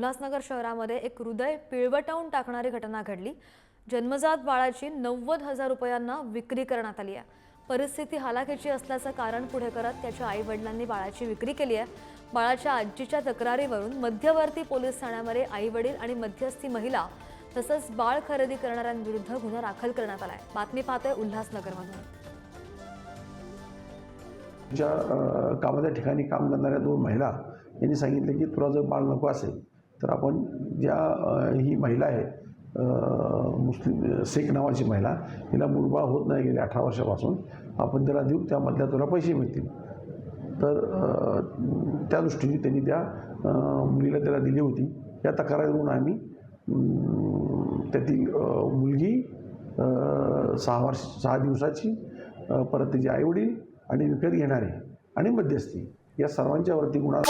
उल्हासनगर शहरामध्ये एक हृदय पिळवटवून टाकणारी घटना घडली। जन्मजात बाळाची 90,000 रुपयांना विक्री करण्यात आली आहे। परिस्थिती हालाकीची असल्याचं कारण पुढे करत त्याच्या आई-वडिलांनी बाळाची विक्री केली आहे। बाळाच्या आजीच्या तक्रारीवरून मध्यवर्ती पोलीस ठाण्यामध्ये आई-वडील आणि मध्यस्थी महिला तसंच बाळ खरेदी करणाऱ्यांविरुद्ध गुन्हा दाखल करण्यात आला आहे। बातमी पाहतोय उल्हासनगरमधून। ज्या कामाच्या ठिकाणी काम करणाऱ्या दोन महिला यांनी सांगितले की तुला जर बाळ नको असेल तर आपण ज्या ही महिला आहे मुस्लिम शेख नावाची महिला, तिला मूलबाळ होत नाही गेले 18 वर्षापासून, आपण त्याला देऊ, त्यामधल्या तुला पैसे मिळतील। तर त्या दृष्टीने त्यांनी त्या मुलीला त्याला दिली होती। या तक्रारीवरून आम्ही त्यातील मुलगी 6 दिवसाची, परत तिचे आईवडील आणि विकत घेणारे आणि मध्यस्थी या सर्वांच्या वरती गुन्हा